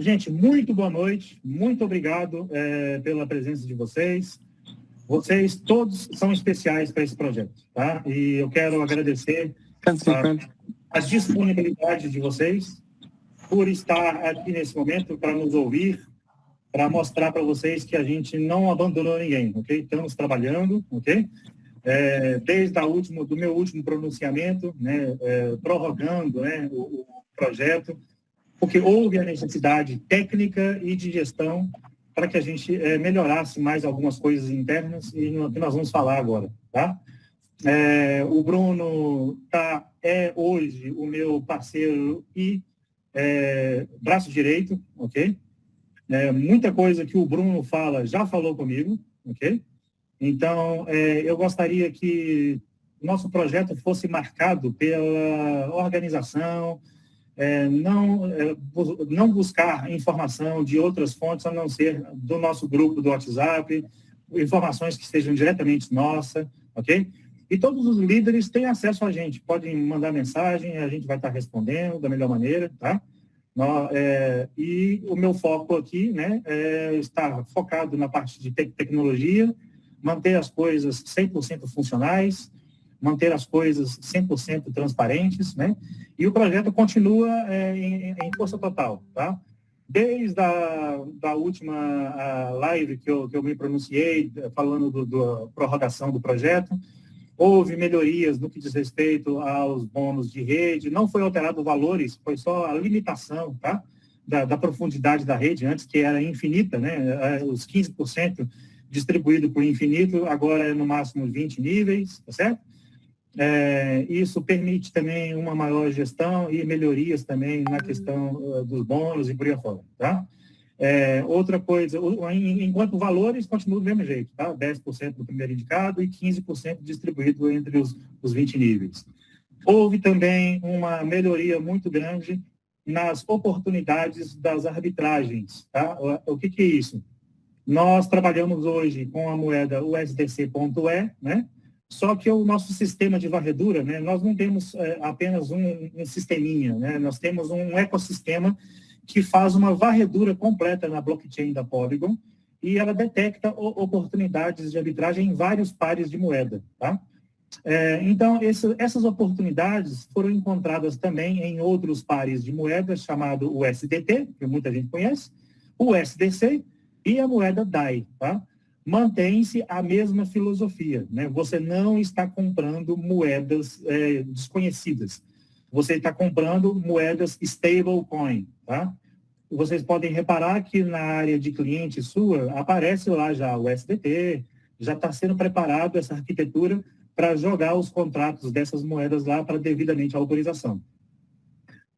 Gente, muito boa noite, muito obrigado pela presença de vocês. Vocês todos são especiais para esse projeto, tá? E eu quero agradecer a disponibilidade de vocês por estar aqui nesse momento para nos ouvir, para mostrar para vocês que a gente não abandonou ninguém, ok? Estamos trabalhando, ok? Desde do meu último pronunciamento, né, prorrogando, né, o projeto, porque houve a necessidade técnica e de gestão para que a gente melhorasse mais algumas coisas internas e no que nós vamos falar agora, tá? O Bruno é hoje o meu parceiro e braço direito, ok? Muita coisa que o Bruno já falou comigo, ok? Então, eu gostaria que nosso projeto fosse marcado pela organização, não buscar informação de outras fontes, a não ser do nosso grupo do WhatsApp, informações que sejam diretamente nossa, ok? E todos os líderes têm acesso a gente, podem mandar mensagem, a gente vai estar respondendo da melhor maneira, tá? E o meu foco aqui, né, está focado na parte de tecnologia, manter as coisas 100% funcionais, manter as coisas 100% transparentes, né? E o projeto continua em força total, tá? Desde a última live que eu me pronunciei, falando da prorrogação do projeto, houve melhorias no que diz respeito aos bônus de rede, não foi alterado valores, foi só a limitação, tá? Da profundidade da rede, antes que era infinita, né? Os 15% distribuído por infinito, agora é no máximo 20 níveis, tá certo? Isso permite também uma maior gestão e melhorias também na questão dos bônus e por aí afora, tá? Outra coisa, enquanto valores continuam do mesmo jeito, tá? 10% do primeiro indicado e 15% distribuído entre os 20 níveis. Houve também uma melhoria muito grande nas oportunidades das arbitragens, tá? O que é isso? Nós trabalhamos hoje com a moeda USDC.E, né? Só que o nosso sistema de varredura, né? Nós não temos apenas um sisteminha, né? Nós temos um ecossistema que faz uma varredura completa na blockchain da Polygon e ela detecta oportunidades de arbitragem em vários pares de moeda, tá? Então, essas oportunidades foram encontradas também em outros pares de moedas, chamado USDT, que muita gente conhece, o USDC e a moeda DAI, tá? Mantém-se a mesma filosofia, né? Você não está comprando moedas desconhecidas. Você está comprando moedas stablecoin, tá? Vocês podem reparar que na área de cliente sua, aparece lá já o SDT, já está sendo preparado essa arquitetura para jogar os contratos dessas moedas lá para devidamente autorização.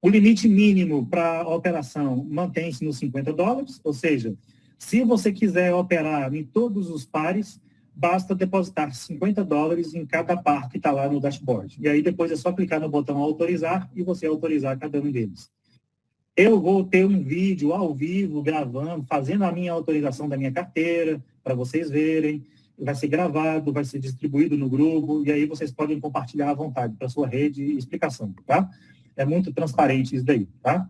O limite mínimo para a operação mantém-se nos $50, ou seja, se você quiser operar em todos os pares, basta depositar $50 em cada par que está lá no dashboard. E aí depois é só clicar no botão autorizar e você autorizar cada um deles. Eu vou ter um vídeo ao vivo, gravando, fazendo a minha autorização da minha carteira, para vocês verem. Vai ser gravado, vai ser distribuído no grupo, e aí vocês podem compartilhar à vontade para a sua rede e explicação, tá? É muito transparente isso daí, tá?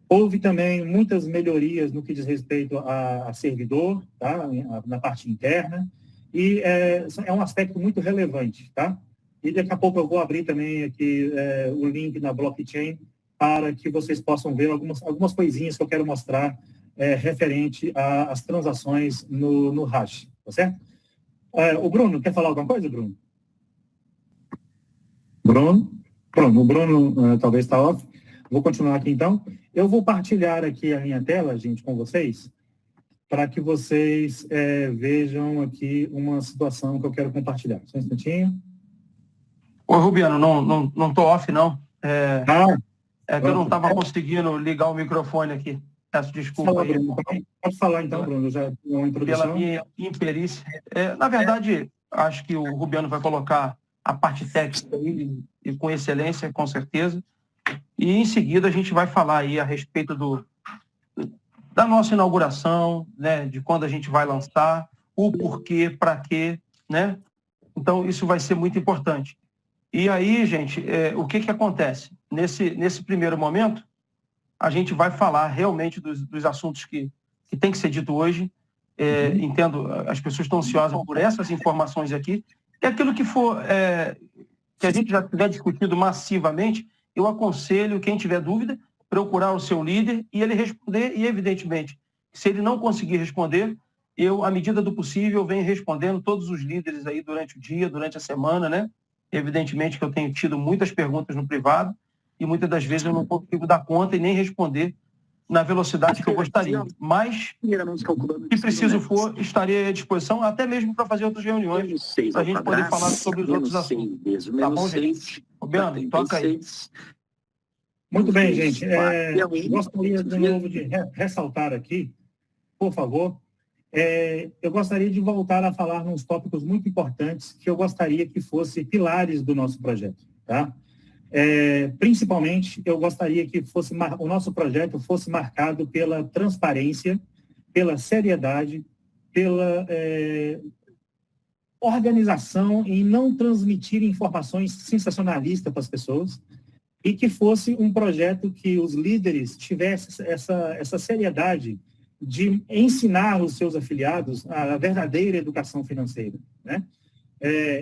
Houve também muitas melhorias no que diz respeito a servidor, tá? Na parte interna, e é um aspecto muito relevante, tá? E daqui a pouco eu vou abrir também aqui o link na blockchain para que vocês possam ver algumas coisinhas que eu quero mostrar referente às transações no hash, tá certo? O Bruno, quer falar alguma coisa, Bruno? Pronto, o Bruno talvez está off. Vou continuar aqui, então. Eu vou partilhar aqui a minha tela, gente, com vocês, para que vocês vejam aqui uma situação que eu quero compartilhar. Só um instantinho. Oi, Rubiano, não estou off, não. Que eu não estava conseguindo ligar o microfone aqui. Peço desculpa. Fala, Bruno. Pode falar, então, Bruno. Já uma introdução. Pela minha imperícia. Na verdade, acho que o Rubiano vai colocar a parte técnica aí, e com excelência, com certeza. E, em seguida, a gente vai falar aí a respeito da nossa inauguração, né, de quando a gente vai lançar, o porquê, para quê, né? Então, isso vai ser muito importante. E aí, gente, o que acontece? Nesse primeiro momento, a gente vai falar realmente dos assuntos que tem que ser dito hoje. Entendo, as pessoas estão ansiosas por essas informações aqui. E aquilo que for, que a gente já tiver discutido massivamente, eu aconselho quem tiver dúvida, procurar o seu líder e ele responder, e evidentemente, se ele não conseguir responder, eu, à medida do possível, venho respondendo todos os líderes aí durante o dia, durante a semana, né? Evidentemente que eu tenho tido muitas perguntas no privado e muitas das vezes eu não consigo dar conta e nem responder na velocidade que eu gostaria. Mas, se preciso for, estarei à disposição, até mesmo para fazer outras reuniões, para a gente poder falar sobre os outros assuntos. Tá bom, gente? Roberto, toca aí. Muito bem, gente. Gostaria de novo de ressaltar aqui, por favor, eu gostaria de voltar a falar nos tópicos muito importantes que eu gostaria que fossem pilares do nosso projeto, tá? Principalmente, eu gostaria que o nosso projeto fosse marcado pela transparência, pela seriedade, pela organização em não transmitir informações sensacionalistas para as pessoas, e que fosse um projeto que os líderes tivessem essa seriedade de ensinar os seus afiliados a verdadeira educação financeira, né?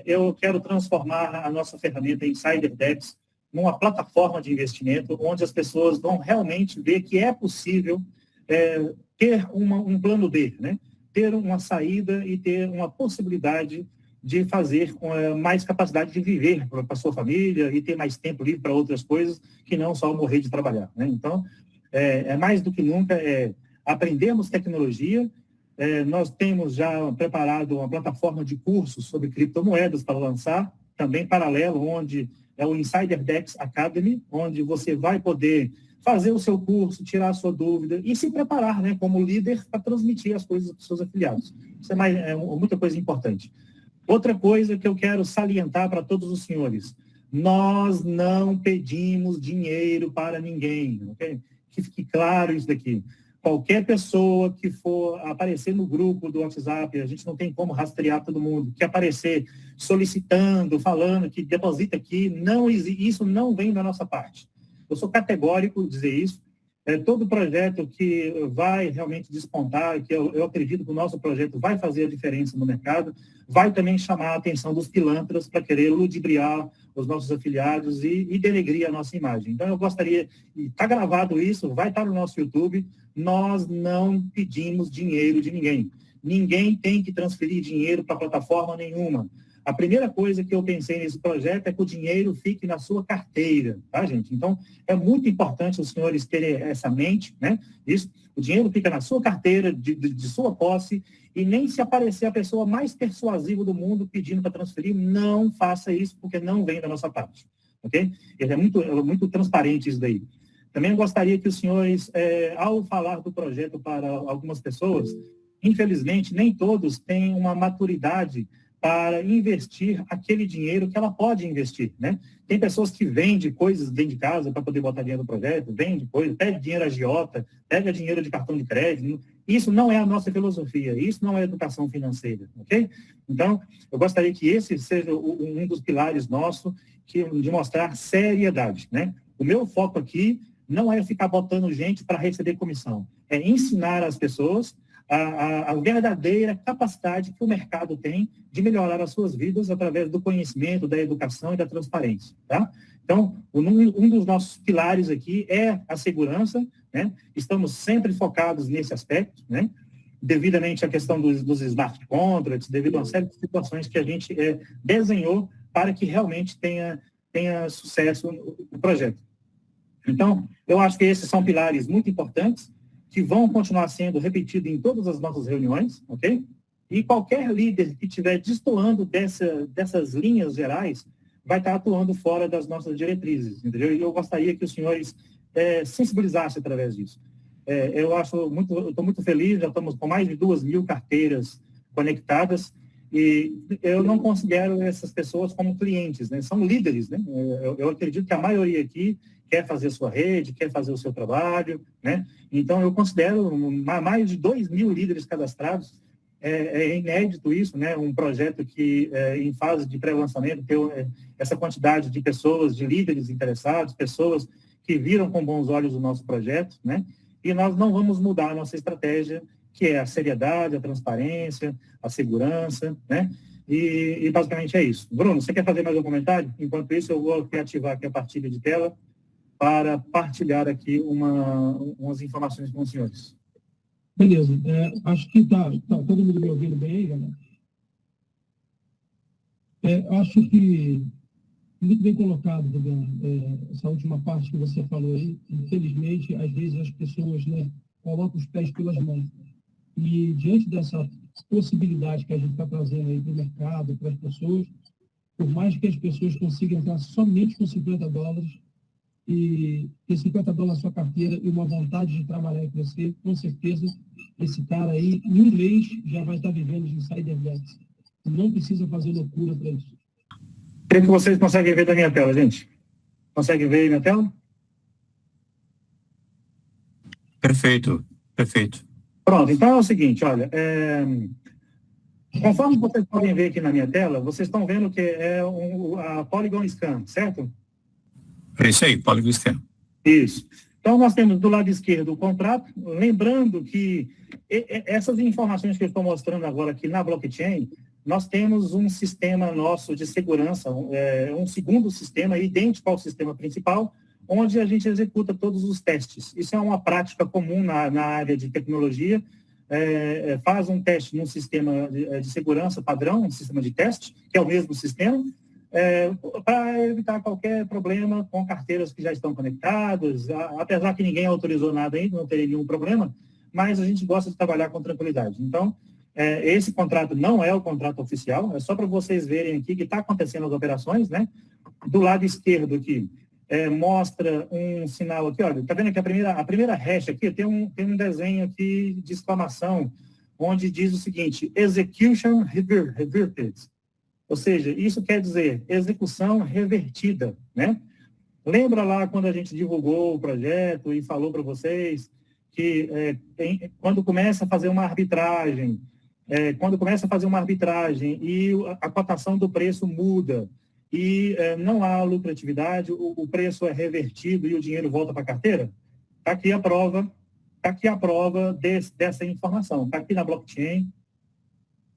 Eu quero transformar a nossa ferramenta InsiderDex numa plataforma de investimento onde as pessoas vão realmente ver que é possível ter um plano B, né? Ter uma saída e ter uma possibilidade de fazer mais capacidade de viver para a sua família e ter mais tempo livre para outras coisas que não só morrer de trabalhar, né? Então, mais do que nunca, aprendermos tecnologia. Nós temos já preparado uma plataforma de cursos sobre criptomoedas para lançar, também paralelo, onde é o InsiderDex Academy, onde você vai poder fazer o seu curso, tirar a sua dúvida e se preparar, né, como líder para transmitir as coisas para os seus afiliados. Isso é muita coisa importante. Outra coisa que eu quero salientar para todos os senhores: nós não pedimos dinheiro para ninguém, ok? Que fique claro isso daqui. Qualquer pessoa que for aparecer no grupo do WhatsApp, a gente não tem como rastrear todo mundo, que aparecer solicitando, falando que deposita aqui, isso não vem da nossa parte. Eu sou categórico em dizer isso. Todo projeto que vai realmente despontar, que eu acredito que o nosso projeto vai fazer a diferença no mercado, vai também chamar a atenção dos pilantras para querer ludibriar os nossos afiliados e denegrir a nossa imagem. Então, eu gostaria, e está gravado isso, vai estar no nosso YouTube, nós não pedimos dinheiro de ninguém. Ninguém tem que transferir dinheiro para plataforma nenhuma. A primeira coisa que eu pensei nesse projeto é que o dinheiro fique na sua carteira, tá, gente? Então, é muito importante os senhores terem essa mente, né? Isso, o dinheiro fica na sua carteira, de sua posse, e nem se aparecer a pessoa mais persuasiva do mundo pedindo para transferir, não faça isso, porque não vem da nossa parte, ok? É muito transparente isso daí. Também gostaria que os senhores, ao falar do projeto para algumas pessoas, infelizmente, nem todos têm uma maturidade para investir aquele dinheiro que ela pode investir, né? Tem pessoas que vendem coisas dentro de casa para poder botar dinheiro no projeto, vende coisas, pega dinheiro agiota, pega dinheiro de cartão de crédito. Isso não é a nossa filosofia, isso não é educação financeira, ok? Então, eu gostaria que esse seja um dos pilares nossos, de mostrar seriedade, né? O meu foco aqui não é ficar botando gente para receber comissão, é ensinar as pessoas a verdadeira capacidade que o mercado tem de melhorar as suas vidas através do conhecimento, da educação e da transparência, tá? Então, um dos nossos pilares aqui é a segurança, né? Estamos sempre focados nesse aspecto, né? Devidamente à questão dos smart contracts, devido a uma série de situações que a gente desenhou para que realmente tenha sucesso o projeto. Então, eu acho que esses são pilares muito importantes, que vão continuar sendo repetidos em todas as nossas reuniões, ok? E qualquer líder que estiver destoando dessas linhas gerais vai estar atuando fora das nossas diretrizes, entendeu? E eu gostaria que os senhores sensibilizassem através disso. Eu estou muito feliz, já estamos com mais de 2.000 carteiras conectadas, e eu não considero essas pessoas como clientes, né? São líderes, né? Eu acredito que a maioria aqui quer fazer sua rede, quer fazer o seu trabalho, né? Então, eu considero mais de 2.000 líderes cadastrados. É inédito isso, né? Um projeto que, em fase de pré-lançamento, tem essa quantidade de pessoas, de líderes interessados, pessoas que viram com bons olhos o nosso projeto, né? E nós não vamos mudar a nossa estratégia, que é a seriedade, a transparência, a segurança, né? E basicamente é isso. Bruno, você quer fazer mais um comentário? Enquanto isso, eu vou ativar aqui a partilha de tela para partilhar aqui umas informações com os senhores. Beleza. Acho que tá todo mundo me ouvindo bem aí, galera? Acho que muito bem colocado, Fabiano, essa última parte que você falou aí. Infelizmente, às vezes as pessoas, né, colocam os pés pelas mãos. E diante dessa possibilidade que a gente está trazendo aí para o mercado, para as pessoas, por mais que as pessoas consigam entrar somente com $50 e ter $50 na sua carteira e uma vontade de trabalhar e crescer, com certeza esse cara aí, em um mês, já vai estar vivendo de insider bets. Não precisa fazer loucura para isso. O que vocês conseguem ver da minha tela, gente? Conseguem ver aí minha tela? Perfeito, perfeito. Pronto, então é o seguinte, olha, conforme vocês podem ver aqui na minha tela, vocês estão vendo que é a Polygon Scan, certo? É isso aí, Polygon Scan. Isso. Então, nós temos do lado esquerdo o contrato, lembrando que essas informações que eu estou mostrando agora aqui na blockchain, nós temos um sistema nosso de segurança, um segundo sistema idêntico ao sistema principal, onde a gente executa todos os testes. Isso é uma prática comum na área de tecnologia. Faz um teste num sistema de segurança padrão, um sistema de teste, que é o mesmo sistema, para evitar qualquer problema com carteiras que já estão conectadas, apesar que ninguém autorizou nada ainda, não teria nenhum problema, mas a gente gosta de trabalhar com tranquilidade. Então, esse contrato não é o contrato oficial, é só para vocês verem aqui que está acontecendo as operações, né? Do lado esquerdo aqui, mostra um sinal aqui, olha, tá vendo que a primeira hash aqui tem um desenho aqui de exclamação, onde diz o seguinte, execution reverted. Ou seja, isso quer dizer execução revertida, né? Lembra lá quando a gente divulgou o projeto e falou para vocês que quando começa a fazer uma arbitragem, e a cotação do preço muda e não há lucratividade, o preço é revertido e o dinheiro volta para a carteira? Está aqui a prova dessa informação, está aqui na blockchain.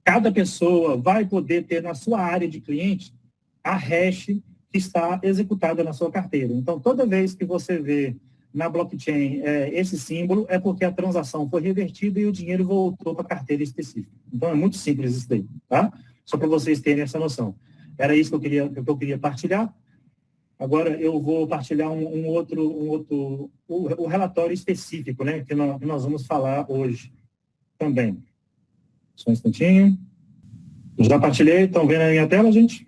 Cada pessoa vai poder ter na sua área de cliente a hash que está executada na sua carteira. Então, toda vez que você vê na blockchain esse símbolo, é porque a transação foi revertida e o dinheiro voltou para a carteira específica. Então, é muito simples isso daí, tá? Só para vocês terem essa noção. Era isso que eu queria partilhar. Agora, eu vou partilhar o relatório específico, né, que nós vamos falar hoje também. Só um instantinho. Já partilhei, estão vendo a minha tela, gente?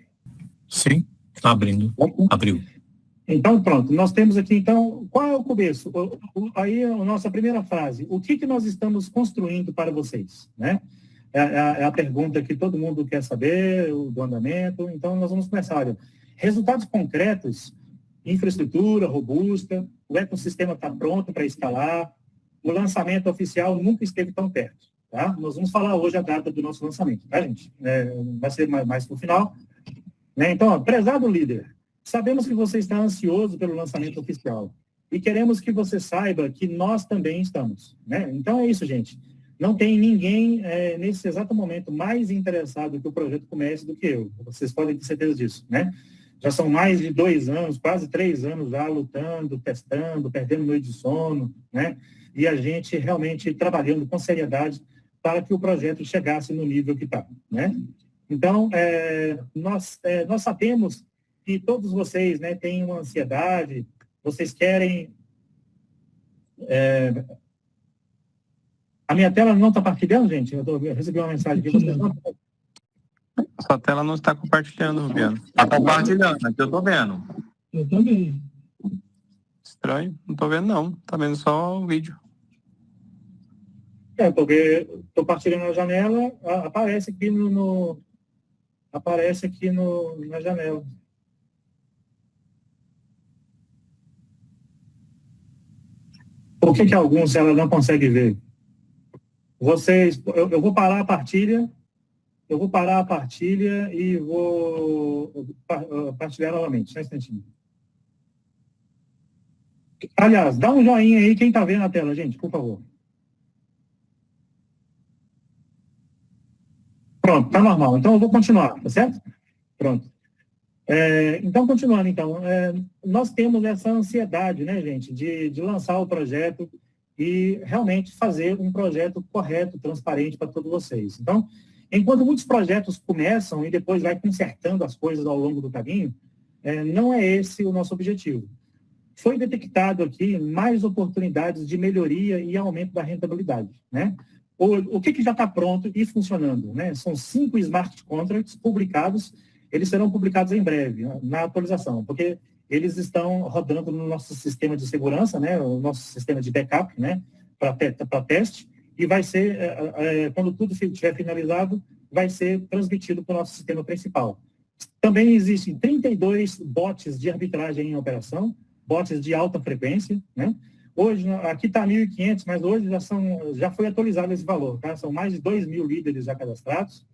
Sim, está abrindo. Abriu. Então, pronto. Nós temos aqui, então, qual é o começo? Aí, a nossa primeira frase. O que nós estamos construindo para vocês, né? É a pergunta que todo mundo quer saber, do andamento. Então, nós vamos começar. Olha, resultados concretos, infraestrutura robusta, o ecossistema está pronto para escalar, o lançamento oficial nunca esteve tão perto. Tá? Nós vamos falar hoje a data do nosso lançamento, tá, gente? Vai ser mais para o final. Né? Então, ó, prezado líder, sabemos que você está ansioso pelo lançamento oficial e queremos que você saiba que nós também estamos. Né? Então, é isso, gente. Não tem ninguém, nesse exato momento, mais interessado que o projeto comece do que eu. Vocês podem ter certeza disso, né? Já são mais de 2 anos, quase 3 anos já lutando, testando, perdendo noite de sono, né? E a gente realmente trabalhando com seriedade para que o projeto chegasse no nível que está, né? Então, nós sabemos que todos vocês, né, têm uma ansiedade, vocês querem... A minha tela não está partilhando, gente? Eu recebi uma mensagem aqui. Vocês não... Sua tela não está compartilhando, Rubiano. Está compartilhando, aqui eu estou vendo. Eu também. Estranho, não estou vendo não. Está vendo só o vídeo. Porque estou partilhando a janela, aparece aqui na janela. Por que alguns ela não consegue ver? Vocês, eu vou parar a partilha, e vou partilhar novamente, só um instantinho. Aliás, dá um joinha aí quem está vendo a tela, gente, por favor. Pronto, tá normal. Então eu vou continuar, tá certo? Pronto. Então, continuando, então, nós temos essa ansiedade, né, gente, de lançar o projeto e realmente fazer um projeto correto, transparente para todos vocês. Então, enquanto muitos projetos começam e depois vai consertando as coisas ao longo do caminho, não é esse o nosso objetivo. Foi detectado aqui mais oportunidades de melhoria e aumento da rentabilidade, né? O que já está pronto e funcionando, né? São 5 smart contracts publicados. Eles serão publicados em breve, na atualização, porque eles estão rodando no nosso sistema de segurança, né, o nosso sistema de backup, né, para teste, e vai ser, quando tudo estiver finalizado, vai ser transmitido para o nosso sistema principal. Também existem 32 bots de arbitragem em operação, bots de alta frequência, né? Hoje, aqui está 1.500, mas hoje já foi atualizado esse valor, tá? São mais de 2.000 líderes já cadastrados.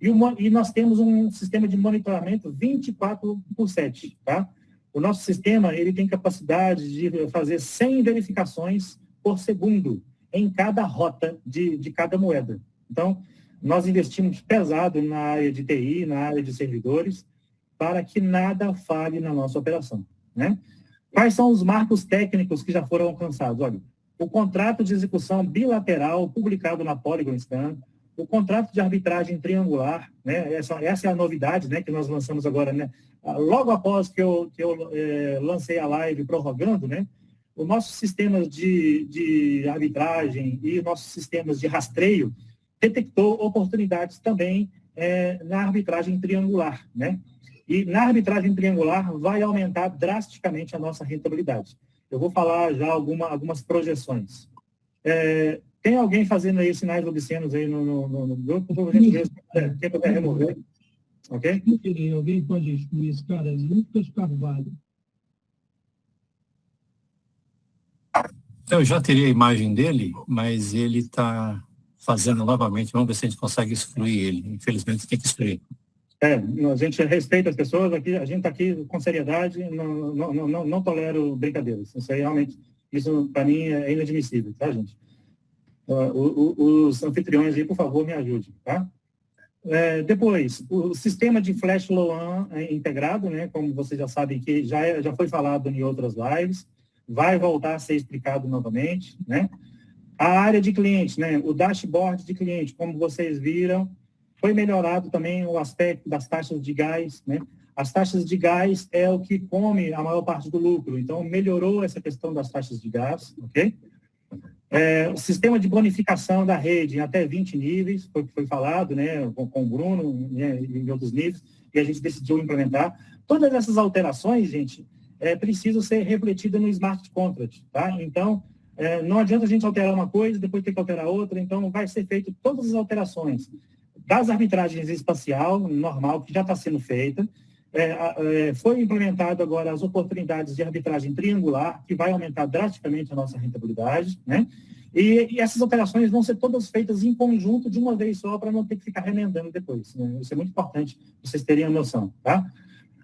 E nós temos um sistema de monitoramento 24/7, tá? O nosso sistema, ele tem capacidade de fazer 100 verificações por segundo em cada rota de cada moeda. Então, nós investimos pesado na área de TI, na área de servidores, para que nada falhe na nossa operação, né? Quais são os marcos técnicos que já foram alcançados? Olha, o contrato de execução bilateral publicado na Polygon Scan, o contrato de arbitragem triangular, né? Essa é a novidade, né, que nós lançamos agora, né? Logo após que eu lancei a live prorrogando, né, os nossos sistemas de arbitragem e nossos sistemas de rastreio detectou oportunidades também na arbitragem triangular, né? E na arbitragem triangular vai aumentar drasticamente a nossa rentabilidade. Eu vou falar já algumas projeções. Tem alguém fazendo aí sinais obscenos aí no grupo? Por gentileza, quem puder remover. Ok? Alguém pode excluir esse cara? Lucas Carvalho. Eu já teria a imagem dele, mas ele está fazendo novamente. Vamos ver se a gente consegue excluir ele. Infelizmente, tem que excluir. A gente respeita as pessoas aqui, a gente está aqui com seriedade, não tolero brincadeiras. Isso aí realmente, isso para mim é inadmissível, tá, gente? Os anfitriões aí, por favor, me ajudem, tá? Depois, o sistema de flash LOAN integrado, né, como vocês já sabem que já foi falado em outras lives, vai voltar a ser explicado novamente, né? A área de cliente, né, o dashboard de cliente, como vocês viram, foi melhorado também o aspecto das taxas de gás, né? As taxas de gás é o que come a maior parte do lucro, então melhorou essa questão das taxas de gás, ok? O sistema de bonificação da rede em até 20 níveis, foi falado, né, com o Bruno, né, em outros níveis, e a gente decidiu implementar. Todas essas alterações, gente, precisam ser refletidas no smart contract, tá? Então, não adianta a gente alterar uma coisa, depois ter que alterar outra, então vai ser feito todas as alterações das arbitragens espacial, normal, que já está sendo feita. Foi implementado agora as oportunidades de arbitragem triangular, que vai aumentar drasticamente a nossa rentabilidade, né? E essas operações vão ser todas feitas em conjunto de uma vez só, para não ter que ficar remendando depois, né? Isso é muito importante para vocês terem a noção, tá?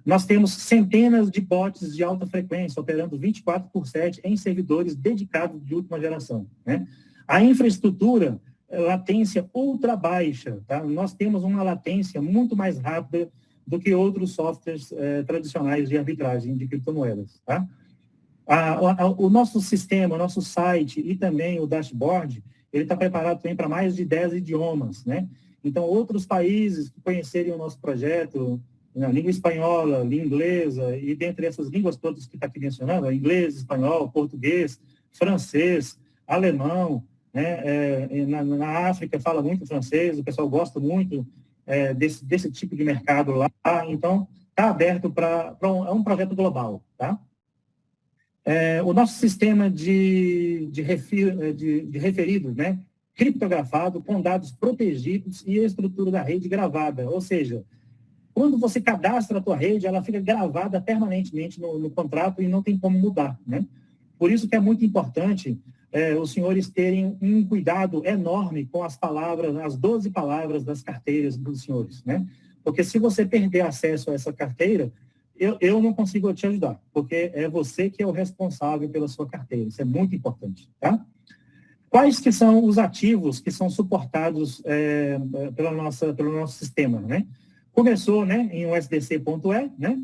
Nós temos centenas de bots de alta frequência, operando 24/7 em servidores dedicados de última geração, né? A infraestrutura, latência ultra baixa, tá? Nós temos uma latência muito mais rápida do que outros softwares tradicionais de arbitragem de criptomoedas, tá? O nosso sistema, o nosso site e também o dashboard, ele está preparado também para mais de 10 idiomas, né? Então, outros países que conhecerem o nosso projeto, na língua espanhola, língua inglesa, e dentre essas línguas todas que está aqui mencionando, inglês, espanhol, português, francês, alemão, né? Na África fala muito francês, o pessoal gosta muito desse tipo de mercado lá, então está aberto para um projeto global, tá? O nosso sistema de referidos, né? Criptografado, com dados protegidos e a estrutura da rede gravada, ou seja, quando você cadastra a tua rede, ela fica gravada permanentemente no contrato e não tem como mudar, né? Por isso que é muito importante os senhores terem um cuidado enorme com as palavras, as 12 palavras das carteiras dos senhores, né? Porque se você perder acesso a essa carteira, eu não consigo te ajudar, porque é você que é o responsável pela sua carteira. Isso é muito importante, tá? Quais que são os ativos que são suportados pelo nosso sistema, né? Começou, né, em USDC.E, né?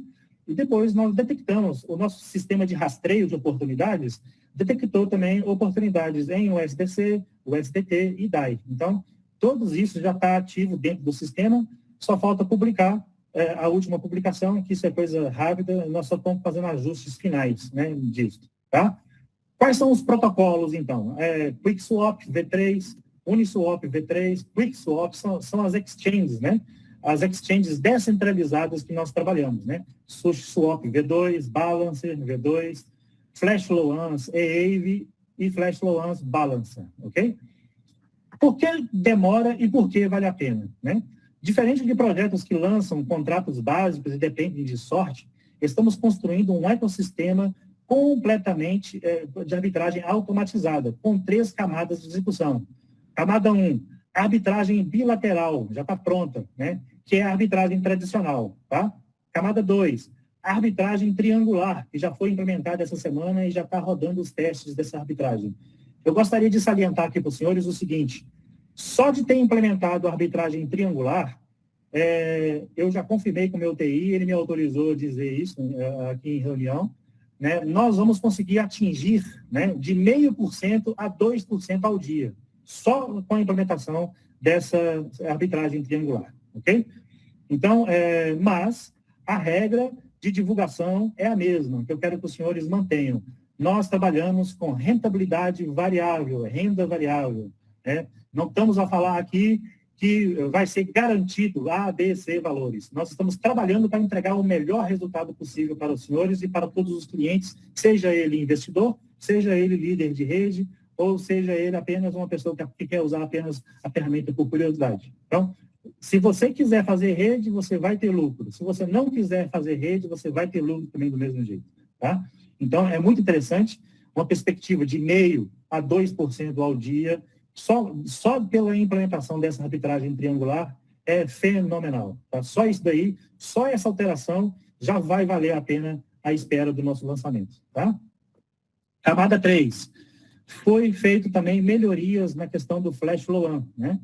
E depois nós detectamos, o nosso sistema de rastreio de oportunidades detectou também oportunidades em USDC, USDT e DAI. Então, todos isso já está ativo dentro do sistema, só falta publicar a última publicação, que isso é coisa rápida, nós só estamos fazendo ajustes finais, né, disso, tá? Quais são os protocolos, então? QuickSwap V3, Uniswap V3, QuickSwap são as exchanges, né? As exchanges descentralizadas que nós trabalhamos, né? SushiSwap V2, Balancer V2, FlashLoans EAVE e FlashLoans Balancer, ok? Por que demora e por que vale a pena, né? Diferente de projetos que lançam contratos básicos e dependem de sorte, estamos construindo um ecossistema completamente de arbitragem automatizada, com 3 camadas de execução. Camada 1, arbitragem bilateral, já está pronta, né? Que é a arbitragem tradicional, tá? Camada 2, arbitragem triangular, que já foi implementada essa semana e já está rodando os testes dessa arbitragem. Eu gostaria de salientar aqui para os senhores o seguinte: só de ter implementado a arbitragem triangular, eu já confirmei com o meu TI, ele me autorizou a dizer isso aqui em reunião, né? Nós vamos conseguir atingir, né, de 0,5% a 2% ao dia, só com a implementação dessa arbitragem triangular, ok? Então, mas a regra de divulgação é a mesma, que eu quero que os senhores mantenham. Nós trabalhamos com rentabilidade variável, renda variável, né? Não estamos a falar aqui que vai ser garantido A, B, C valores. Nós estamos trabalhando para entregar o melhor resultado possível para os senhores e para todos os clientes, seja ele investidor, seja ele líder de rede, ou seja ele apenas uma pessoa que quer usar apenas a ferramenta por curiosidade. Então, se você quiser fazer rede, você vai ter lucro. Se você não quiser fazer rede, você vai ter lucro também do mesmo jeito, tá? Então, é muito interessante, uma perspectiva de 0,5% a 2% ao dia, só pela implementação dessa arbitragem triangular é fenomenal, tá? Só isso daí, só essa alteração já vai valer a pena a espera do nosso lançamento, tá? Camada 3. Foi feito também melhorias na questão do FlashLoan, né?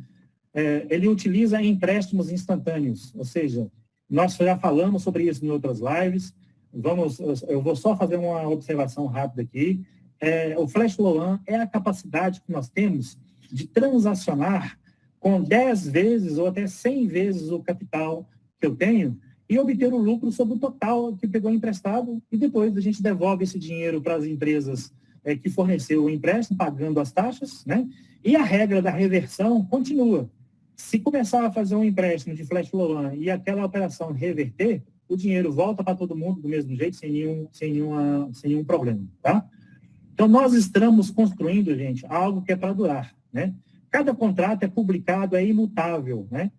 Ele utiliza empréstimos instantâneos, ou seja, nós já falamos sobre isso em outras lives, eu vou só fazer uma observação rápida aqui. O FlashLoan é a capacidade que nós temos de transacionar com 10 vezes ou até 100 vezes o capital que eu tenho e obter o lucro sobre o total que pegou emprestado e depois a gente devolve esse dinheiro para as empresas que forneceu o empréstimo, pagando as taxas, né? E a regra da reversão continua. Se começar a fazer um empréstimo de FlashLoan e aquela operação reverter, o dinheiro volta para todo mundo do mesmo jeito, sem nenhum problema, tá? Então, nós estamos construindo, gente, algo que é para durar, né? Cada contrato é publicado, é imutável, né?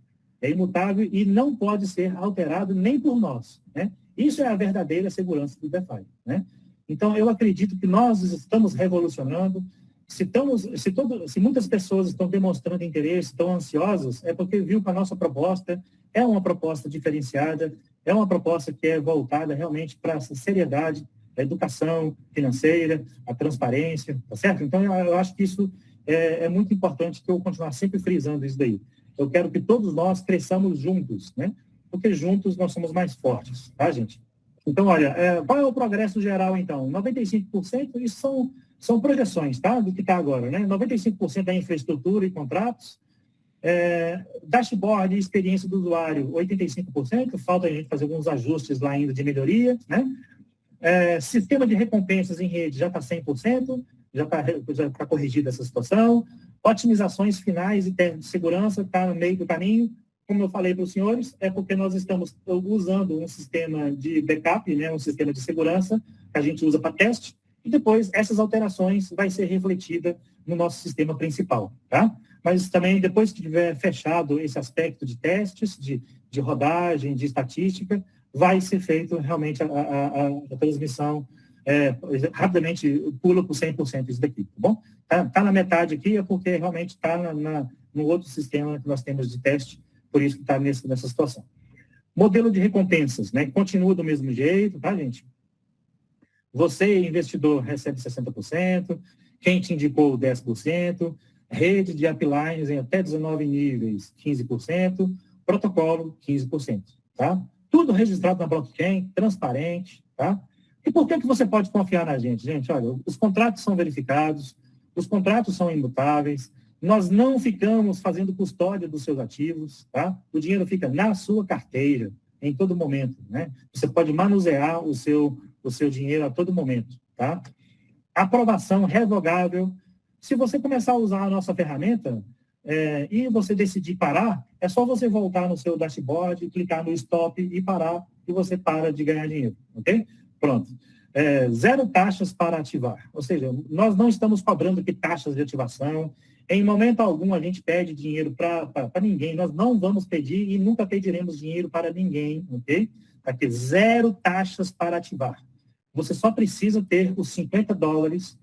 É imutável e não pode ser alterado nem por nós, né? Isso é a verdadeira segurança do DeFi, né? Então, eu acredito que nós estamos revolucionando. Se muitas pessoas estão demonstrando interesse, estão ansiosas, é porque viu que a nossa proposta é uma proposta diferenciada, é uma proposta que é voltada realmente para essa seriedade, a educação financeira, a transparência, tá certo? Então, eu acho que isso é muito importante que eu continuar sempre frisando isso daí. Eu quero que todos nós cresçamos juntos, né? Porque juntos nós somos mais fortes, tá, gente? Então, olha, qual é o progresso geral, então? 95%, isso são projeções, tá? Do que está agora, né? 95% da infraestrutura e contratos. Dashboard e experiência do usuário, 85%. Falta a gente fazer alguns ajustes lá ainda de melhoria, né? Sistema de recompensas em rede já está 100%, já está corrigida essa situação. Otimizações finais e testes de segurança está no meio do caminho. Como eu falei para os senhores, é porque nós estamos usando um sistema de backup, né, um sistema de segurança que a gente usa para teste, e depois essas alterações vai ser refletida no nosso sistema principal, tá? Mas também, depois que tiver fechado esse aspecto de testes, de rodagem, de estatística, vai ser feito realmente a transmissão rapidamente, pula por 100% isso daqui, tá bom? Tá na metade aqui, é porque realmente está no outro sistema que nós temos de teste, por isso que está nessa situação. Modelo de recompensas, né? Continua do mesmo jeito, tá, gente? Você, investidor, recebe 60%, quem te indicou 10%, rede de uplines em até 19 níveis, 15%, protocolo, 15%, tá? Tudo registrado na blockchain, transparente, tá? E por que você pode confiar na gente? Gente, olha, os contratos são verificados, os contratos são imutáveis, nós não ficamos fazendo custódia dos seus ativos, tá? O dinheiro fica na sua carteira, em todo momento, né? Você pode manusear o seu dinheiro a todo momento, tá? Aprovação revogável. Se você começar a usar a nossa ferramenta e você decidir parar, é só você voltar no seu dashboard, clicar no stop e parar, e você para de ganhar dinheiro, ok? Pronto. Zero taxas para ativar. Ou seja, nós não estamos cobrando aqui taxas de ativação. Em momento algum, a gente pede dinheiro para ninguém. Nós não vamos pedir e nunca pediremos dinheiro para ninguém, ok? Aqui, zero taxas para ativar. Você só precisa ter os $50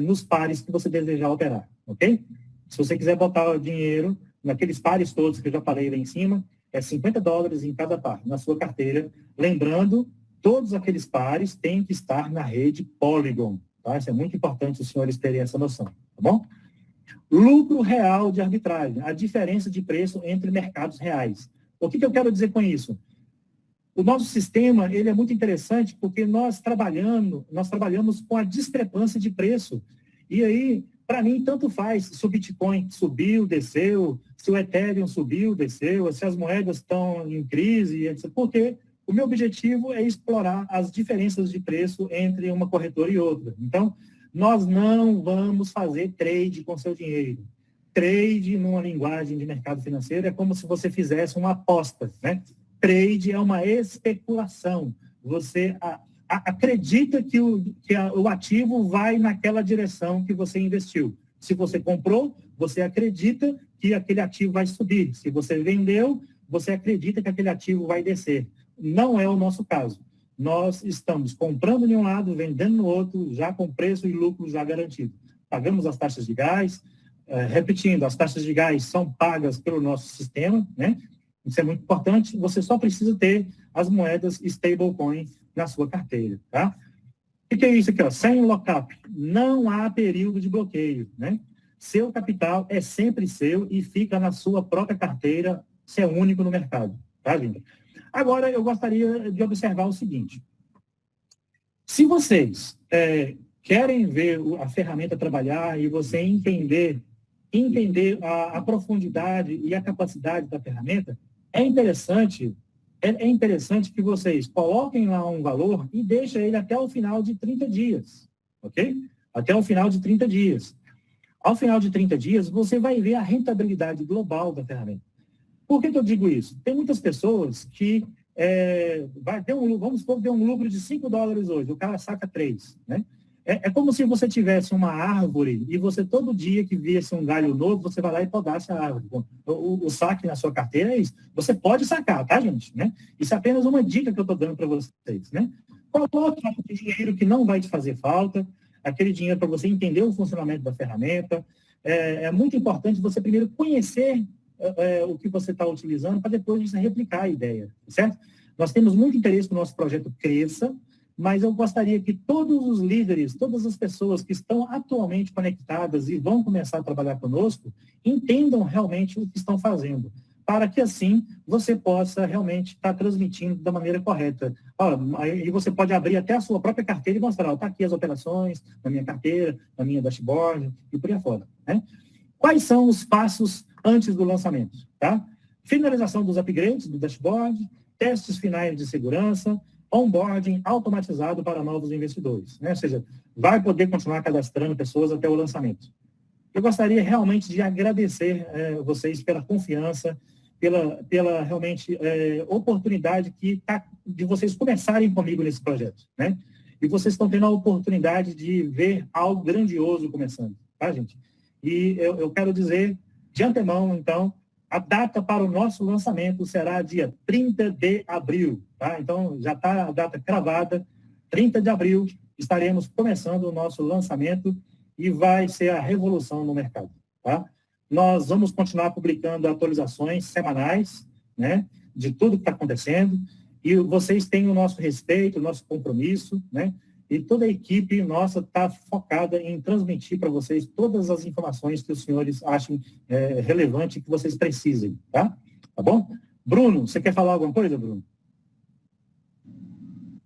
nos pares que você desejar operar, ok? Se você quiser botar o dinheiro naqueles pares todos que eu já falei lá em cima, é $50 em cada par, na sua carteira. Lembrando, todos aqueles pares têm que estar na rede Polygon, tá? Isso é muito importante os senhores terem essa noção, tá bom? Lucro real de arbitragem, a diferença de preço entre mercados reais. O que eu quero dizer com isso? O nosso sistema, ele é muito interessante porque nós trabalhamos com a discrepância de preço. E aí, para mim, tanto faz se o Bitcoin subiu, desceu, se o Ethereum subiu, desceu, se as moedas estão em crise, etc. Porque o meu objetivo é explorar as diferenças de preço entre uma corretora e outra. Então, nós não vamos fazer trade com seu dinheiro. Trade, numa linguagem de mercado financeiro, é como se você fizesse uma aposta, né? Trade é uma especulação. Você acredita que o ativo vai naquela direção que você investiu. Se você comprou, você acredita que aquele ativo vai subir. Se você vendeu, você acredita que aquele ativo vai descer. Não é o nosso caso. Nós estamos comprando de um lado, vendendo no outro, já com preço e lucro já garantido. Pagamos as taxas de gás. Repetindo, as taxas de gás são pagas pelo nosso sistema, né? Isso é muito importante. Você só precisa ter as moedas stablecoin na sua carteira, tá? O que é isso aqui, ó? Sem lockup. Não há período de bloqueio, né? Seu capital é sempre seu e fica na sua própria carteira. Você é único no mercado, tá, gente? Agora, eu gostaria de observar o seguinte. Se vocês querem ver a ferramenta trabalhar e você entender a profundidade e a capacidade da ferramenta, é interessante que vocês coloquem lá um valor e deixem ele até o final de 30 dias, ok? Até o final de 30 dias. Ao final de 30 dias, você vai ver a rentabilidade global da ferramenta. Por que eu digo isso? Tem muitas pessoas que vamos supor que dê um lucro de $5 hoje, o cara saca 3, né? É como se você tivesse uma árvore e você, todo dia que viesse um galho novo, você vai lá e podasse a árvore. O saque na sua carteira é isso. Você pode sacar, tá, gente? Né? Isso é apenas uma dica que eu estou dando para vocês, né? Coloque aquele dinheiro que não vai te fazer falta, aquele dinheiro para você entender o funcionamento da ferramenta. É muito importante você primeiro conhecer o que você está utilizando para depois você replicar a ideia, certo? Nós temos muito interesse que o nosso projeto cresça, mas eu gostaria que todos os líderes, todas as pessoas que estão atualmente conectadas e vão começar a trabalhar conosco, entendam realmente o que estão fazendo, para que assim você possa realmente estar transmitindo da maneira correta. E você pode abrir até a sua própria carteira e mostrar, está aqui as operações na minha carteira, na minha dashboard e por aí afora, né? Quais são os passos antes do lançamento, tá? Finalização dos upgrades do dashboard, testes finais de segurança, onboarding automatizado para novos investidores, né? Ou seja, vai poder continuar cadastrando pessoas até o lançamento. Eu gostaria realmente de agradecer vocês pela confiança, pela realmente oportunidade de vocês começarem comigo nesse projeto, né? E vocês estão tendo a oportunidade de ver algo grandioso começando, tá, gente? E eu quero dizer de antemão, então, a data para o nosso lançamento será dia 30 de abril, tá? Então, já está a data cravada, 30 de abril, estaremos começando o nosso lançamento e vai ser a revolução no mercado, tá? Nós vamos continuar publicando atualizações semanais, né? de tudo que está acontecendo, e vocês têm o nosso respeito, o nosso compromisso, né? E toda a equipe nossa está focada em transmitir para vocês todas as informações que os senhores achem relevante que vocês precisem, tá? Tá bom? Bruno, você quer falar alguma coisa, Bruno?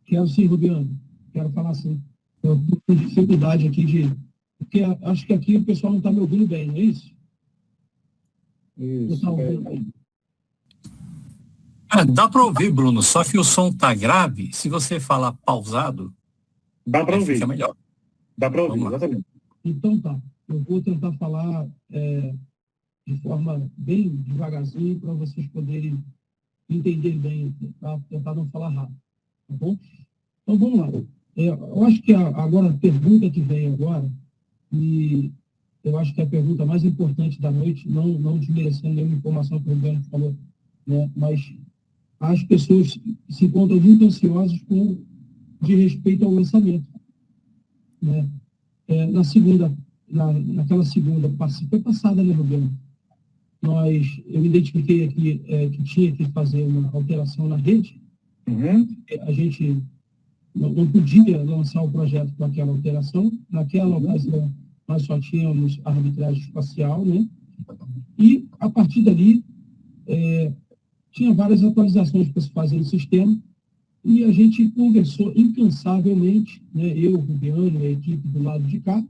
Quero sim, Rubiano. Quero falar sim. Eu estou com dificuldade aqui porque acho que aqui o pessoal não está me ouvindo bem, não é isso? Isso. Dá para ouvir, Bruno, só que o som está grave. Se você falar pausado, dá para ouvir. Fica melhor. Dá para ouvir, exatamente. Então tá. Eu vou tentar falar de forma bem devagarzinho para vocês poderem entender bem, tá? Tentar não falar rápido, tá bom? Então vamos lá. Eu acho que agora a pergunta que vem agora, e eu acho que é a pergunta mais importante da noite, não desmerecendo nenhuma informação que o Rubiano falou, né? Mas as pessoas se encontram muito ansiosas de respeito ao lançamento, né? Naquela segunda, foi passada, né, Rubiano? Eu identifiquei aqui que tinha que fazer uma alteração na rede. A gente não podia lançar o projeto com aquela alteração. Naquela ocasião, nós só tínhamos a arbitragem espacial, né? E, a partir dali, tinha várias atualizações para se fazer no sistema, e a gente conversou incansavelmente, né? Eu, o Rubiano e a equipe do lado de cá,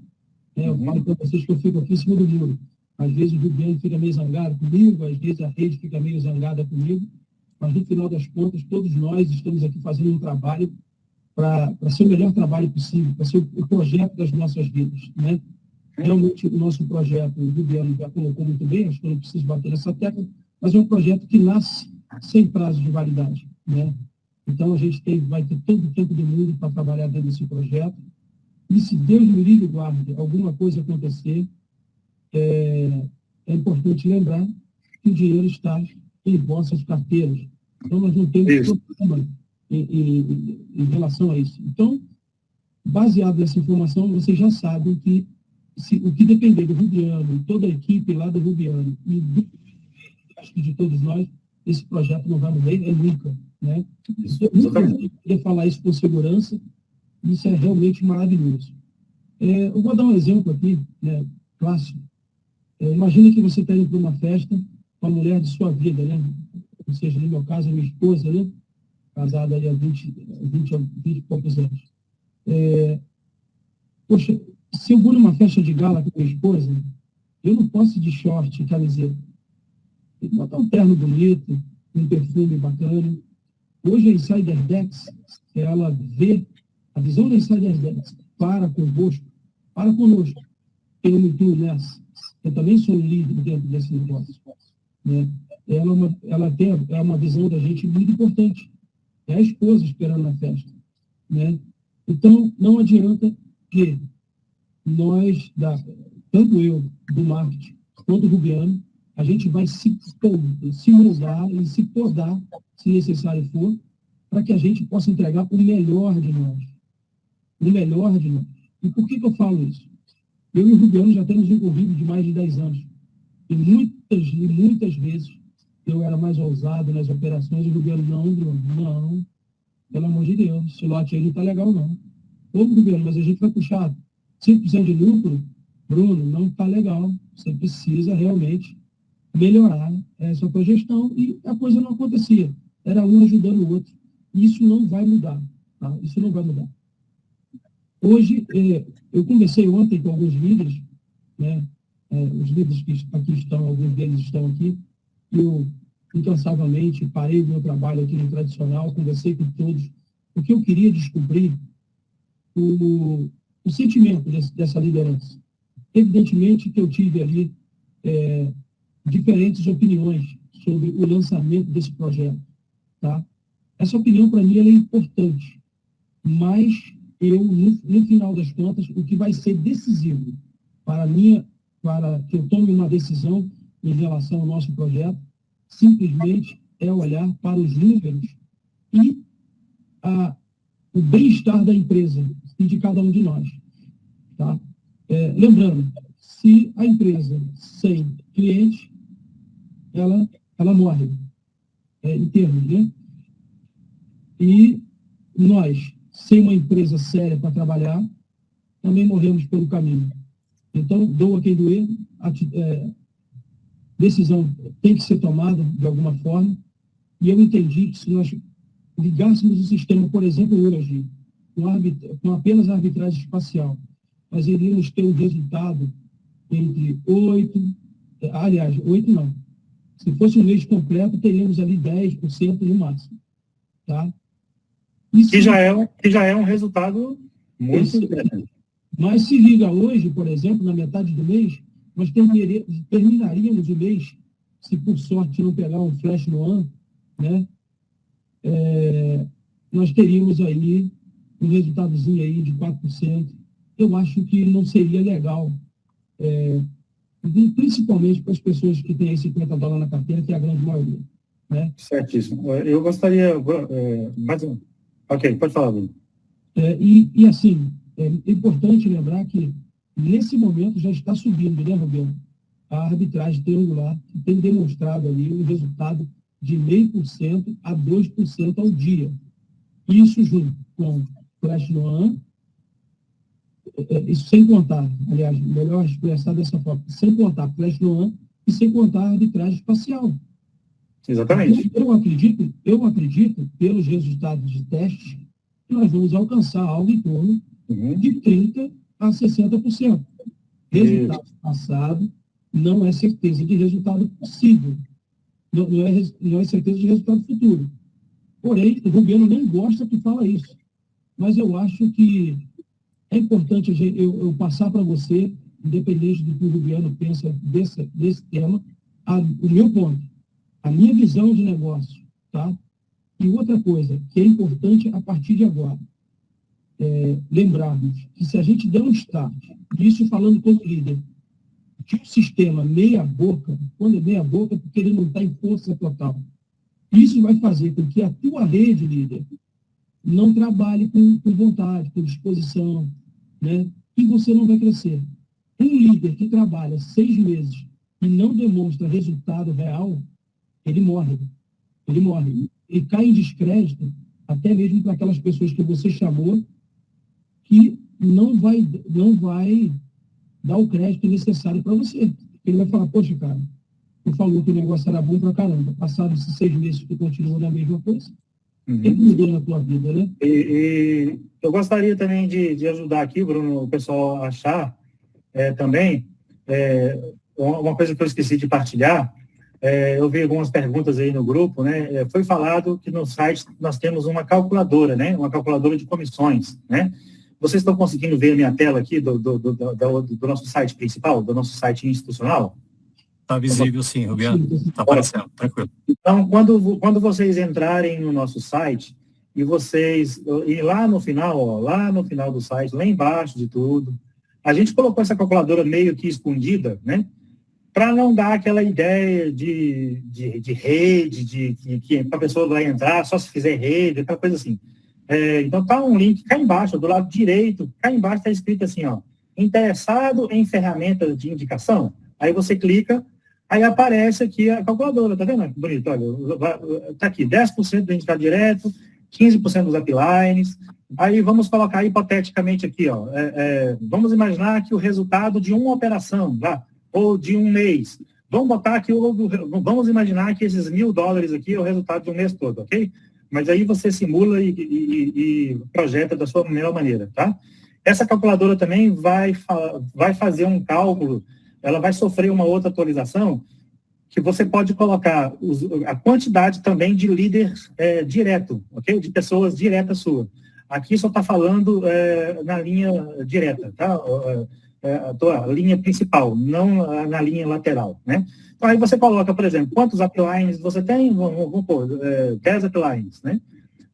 né? Eu falo para vocês que eu fico aqui em cima do muro. Às vezes o Rubiano fica meio zangado comigo, às vezes a rede fica meio zangada comigo, mas no final das contas, todos nós estamos aqui fazendo um trabalho para ser o melhor trabalho possível, para ser o projeto das nossas vidas, né? Realmente, o nosso projeto, o Rubiano já colocou muito bem, acho que eu não preciso bater nessa tecla, mas é um projeto que nasce sem prazo de validade, né? Então, a gente vai ter todo o tempo do mundo para trabalhar dentro desse projeto, e se Deus me livre e guarde alguma coisa acontecer, é importante lembrar que o dinheiro está em vossas carteiras. Então, nós não temos problema em relação a isso. Então, baseado nessa informação, vocês já sabem que o que depender do Rubiano, toda a equipe lá do Rubiano, e acho que de todos nós, esse projeto não vai morrer nunca, né? Eu queria falar isso com segurança, isso é realmente maravilhoso. Eu vou dar um exemplo aqui, né, clássico. Imagina que você está indo para uma festa com a mulher de sua vida, né? Ou seja, no meu caso, a minha esposa, né? Casada aí há 20 e poucos anos. Poxa, se eu vou numa festa de gala com a minha esposa, eu não posso ir de short e camiseta. Tem que botar um terno bonito, um perfume bacana. Hoje a Insider Dex, ela vê a visão da Insider Dex para conosco. Eu me incluo nessa. Eu também sou um líder dentro desse negócio, né? Ela tem uma visão da gente muito importante. É a esposa esperando na festa, né? Então, não adianta que nós, tanto eu, do marketing, quanto o Rubiano, a gente vai se moldar e se podar, se necessário for, para que a gente possa entregar o melhor de nós. O melhor de nós. E por que eu falo isso? Eu e o Rubiano já temos um convívio de mais de 10 anos. E muitas vezes eu era mais ousado nas operações e o Rubiano, não, Bruno, não. Pelo amor de Deus, esse lote aí não está legal, não. Ô, Rubiano, mas a gente vai puxar 5% de lucro? Bruno, não está legal. Você precisa realmente melhorar essa tua gestão. E a coisa não acontecia. Era um ajudando o outro. Isso não vai mudar. Tá? Isso não vai mudar. Hoje, eu conversei ontem com alguns líderes, né? Os líderes que aqui estão, alguns deles estão aqui, eu incansavelmente parei o meu trabalho aqui no tradicional, conversei com todos, porque eu queria descobrir o sentimento dessa liderança. Evidentemente que eu tive ali diferentes opiniões sobre o lançamento desse projeto, tá? Essa opinião, para mim, ela é importante, mas no final das contas, o que vai ser decisivo para que eu tome uma decisão em relação ao nosso projeto, simplesmente é olhar para os números e o bem-estar da empresa e de cada um de nós. Tá? Lembrando, se a empresa sem cliente, ela morre. em termos, né? E nós, sem uma empresa séria para trabalhar, também morremos pelo caminho. Então, doa quem doer, decisão tem que ser tomada de alguma forma, e eu entendi que se nós ligássemos o sistema, por exemplo, hoje, com apenas a arbitragem espacial, nós iríamos ter um resultado entre 8 não. Se fosse um mês completo, teríamos ali 10% no máximo. Tá? Que já é um resultado muito interessante. Mas se liga hoje, por exemplo, na metade do mês, nós terminaríamos o mês, se por sorte não pegar um flash no ano, né? Nós teríamos aí um resultadozinho aí de 4%. Eu acho que não seria legal, principalmente para as pessoas que têm aí $50 na carteira, que é a grande maioria. Né? Certíssimo. Eu gostaria... Ok, pode falar, Bruno. E assim, é importante lembrar que nesse momento já está subindo, né, Roberto? A arbitragem triangular, que tem demonstrado ali um resultado de 0,5% a 2% ao dia. Isso junto com flash no ano, isso sem contar, aliás, melhor expressar dessa forma, sem contar flash no ano e sem contar a arbitragem espacial. Exatamente. Eu acredito, pelos resultados de testes, que nós vamos alcançar algo em torno de 30% a 60%. Resultado passado não é certeza de resultado possível. Não é certeza de resultado futuro. Porém, o governo nem gosta que fala isso. Mas eu acho que é importante eu passar para você, independente do que o governo pensa desse tema, o meu ponto, a minha visão de negócio. Tá? E outra coisa que é importante a partir de agora, lembrarmos que se a gente der um start, isso falando como líder, de um sistema meia-boca, quando é meia-boca, porque ele não está em força total. Isso vai fazer com que a tua rede, líder, não trabalhe com vontade, com disposição, né? E você não vai crescer. Um líder que trabalha 6 meses e não demonstra resultado real, ele morre. Ele morre. E cai em descrédito, até mesmo para aquelas pessoas que você chamou, que não vai dar o crédito necessário para você. Ele vai falar, poxa, cara, tu falou que o negócio era bom pra caramba. Passados esses 6 meses que continua na mesma coisa. O que mudou na tua vida, né? E eu gostaria também de ajudar aqui, Bruno, o pessoal a achar também uma coisa que eu esqueci de partilhar. Eu vi algumas perguntas aí no grupo, né? Foi falado que no site nós temos uma calculadora, né? Uma calculadora de comissões, né? Vocês estão conseguindo ver a minha tela aqui do nosso site principal, do nosso site institucional? Está visível sim, Rubiano. Está aparecendo, tranquilo. Então, quando vocês entrarem no nosso site e vocês ir lá no final do site, lá embaixo de tudo, a gente colocou essa calculadora meio que escondida, né? Para não dar aquela ideia de rede, que a pessoa vai entrar só se fizer rede, aquela coisa assim. Então, tá um link cá embaixo, do lado direito, cá embaixo está escrito assim, ó, interessado em ferramentas de indicação. Aí você clica, aí aparece aqui a calculadora, tá vendo? Bonito, olha, tá aqui, 10% do indicado direto, 15% dos uplines. Aí vamos colocar hipoteticamente aqui, ó, vamos imaginar que o resultado de uma operação, tá? Ou de um mês. Vamos botar aqui, vamos imaginar que esses $1.000 aqui é o resultado de um mês todo, ok? Mas aí você simula e projeta da sua melhor maneira, tá? Essa calculadora também vai fazer um cálculo, ela vai sofrer uma outra atualização, que você pode colocar a quantidade também de líderes direto, ok? De pessoas diretas sua. Aqui só está falando na linha direta, tá? A tua linha principal, não na linha lateral, né? Então, aí você coloca, por exemplo, quantos uplines você tem? Vamos pôr 10 uplines, né?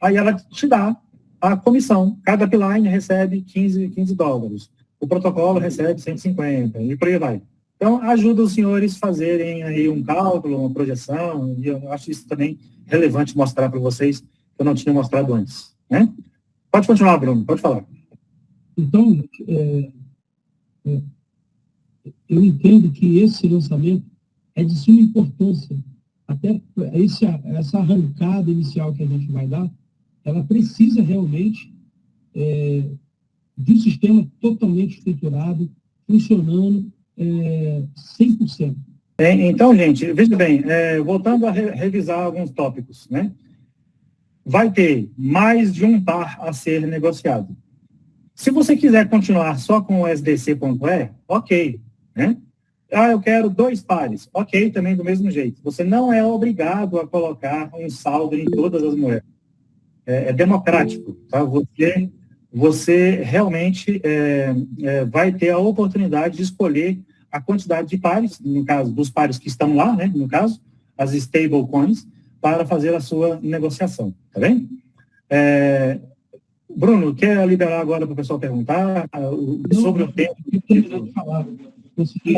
Aí ela te dá a comissão. Cada upline recebe $15. O protocolo recebe 150 e por aí vai. Então, ajuda os senhores a fazerem aí um cálculo, uma projeção, e eu acho isso também relevante mostrar para vocês, que eu não tinha mostrado antes, né? Pode continuar, Bruno, pode falar. Então, eu entendo que esse lançamento é de suma importância até essa arrancada inicial que a gente vai dar, ela precisa realmente de um sistema totalmente estruturado, funcionando 100%. Então, gente, veja bem, voltando a revisar alguns tópicos, né? Vai ter mais de um par a ser negociado. Se você quiser continuar só com o SDC.E, ok, né? Eu quero 2 pares, ok, também do mesmo jeito. Você não é obrigado a colocar um saldo em todas as moedas. É democrático, tá? Você realmente vai ter a oportunidade de escolher a quantidade de pares, no caso, dos pares que estão lá, né? No caso, as stablecoins, para fazer a sua negociação, tá bem? Bruno, quer liberar agora para o pessoal perguntar sobre o tempo?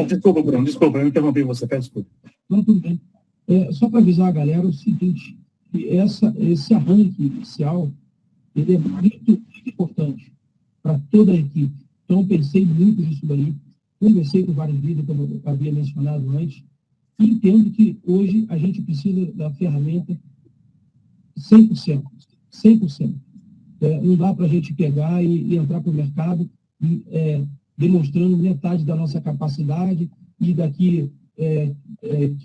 Desculpa, Bruno, desculpa, eu interrompi você, peço desculpa. Não, tudo bem. Só para avisar a galera o seguinte, que esse arranque inicial, ele é muito importante para toda a equipe. Então, eu pensei muito nisso daí, conversei com vários líderes, como eu havia mencionado antes, e entendo que hoje a gente precisa da ferramenta 100%. 100%. Não dá para a gente pegar e entrar para o mercado demonstrando metade da nossa capacidade e daqui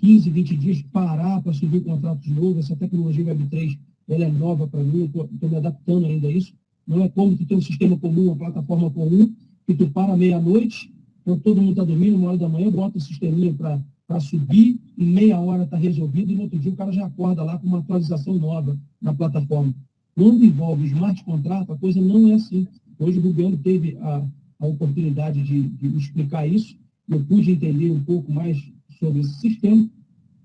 15, 20 dias parar para subir contratos novos. Essa tecnologia Web3 ela é nova para mim, eu estou me adaptando ainda a isso. Não é como tu ter um sistema comum, uma plataforma comum, que tu para meia-noite, quando todo mundo está dormindo, 1 hora da manhã, bota o sisteminha para subir, em meia hora está resolvido, e no outro dia o cara já acorda lá com uma atualização nova na plataforma. Quando envolve smart contrato, a coisa não é assim. Hoje o Rubiano teve a oportunidade de explicar isso, eu pude entender um pouco mais sobre esse sistema,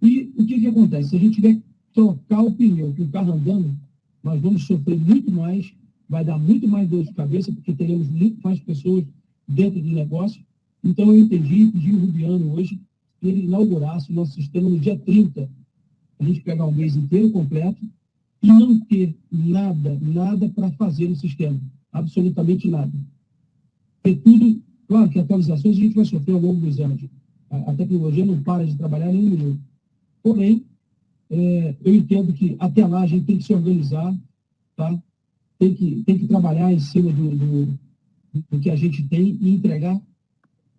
e o que acontece? Se a gente tiver trocar o pneu com o carro andando, nós vamos sofrer muito mais, vai dar muito mais dor de cabeça, porque teremos muito mais pessoas dentro do negócio. Então, eu pedi o Rubiano hoje, que ele inaugurasse o nosso sistema no dia 30, a gente pegar o mês inteiro completo e não ter nada para fazer no sistema, absolutamente nada. Ter tudo, claro que atualizações a gente vai sofrer ao longo dos anos. A tecnologia não para de trabalhar nem um minuto. Porém, eu entendo que até lá a gente tem que se organizar, tá? Tem que trabalhar em cima do que a gente tem e entregar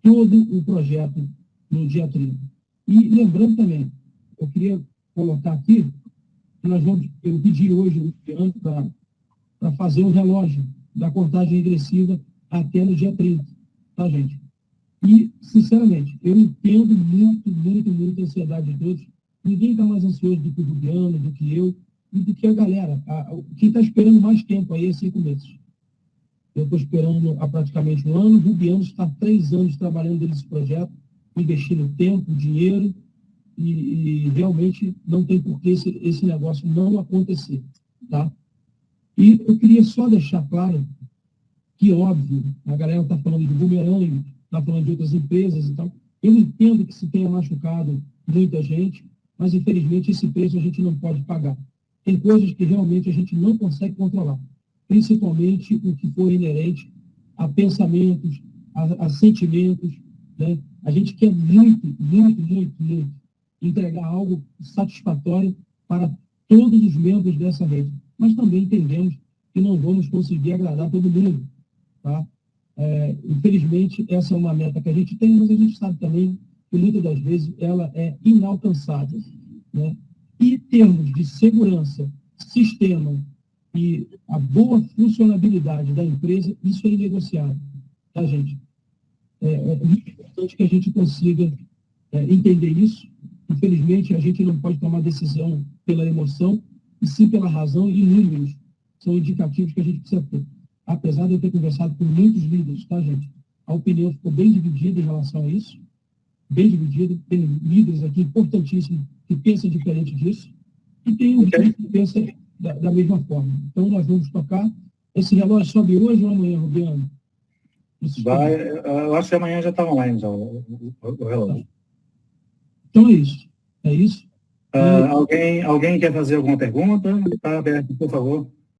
todo o projeto no dia 30. E lembrando também, eu queria colocar aqui, que eu pedi hoje para fazer um relógio da contagem regressiva até no dia 30, tá, gente? E, sinceramente, eu entendo muito a ansiedade de todos. Ninguém está mais ansioso do que o Rubiano, do que eu, e do que a galera. Quem está esperando mais tempo aí é 5 meses. Eu estou esperando há praticamente 1 ano. O Rubiano está há 3 anos trabalhando nesse projeto, investindo tempo, dinheiro, e realmente não tem por que esse negócio não acontecer. Tá? E eu queria só deixar claro que, óbvio, a galera está falando de Boomerang, está falando de outras empresas e tal. Eu entendo que se tenha machucado muita gente, mas, infelizmente, esse preço a gente não pode pagar. Tem coisas que realmente a gente não consegue controlar, principalmente o que for inerente a pensamentos, a sentimentos, né? A gente quer muito entregar algo satisfatório para todos os membros dessa rede, mas também entendemos que não vamos conseguir agradar todo mundo, tá? Infelizmente, essa é uma meta que a gente tem, mas a gente sabe também que muitas das vezes ela é inalcançável, né? E em termos de segurança, sistema e a boa funcionabilidade da empresa, isso é inegociável, tá, gente? É muito importante que a gente consiga entender isso. Infelizmente, a gente não pode tomar decisão pela emoção, e sim pela razão, e números são indicativos que a gente precisa ter. Apesar de eu ter conversado com muitos líderes, tá, gente? A opinião ficou bem dividida em relação a isso, bem dividida. Tem líderes aqui importantíssimos que pensam diferente disso, e tem um que pensa da mesma forma. Então, nós vamos tocar. Esse relógio sobe hoje ou amanhã, Rubiano? Eu acho que amanhã já está online, já, o relógio. Então, é isso. É isso. Alguém quer fazer alguma pergunta? Está aberto, por favor.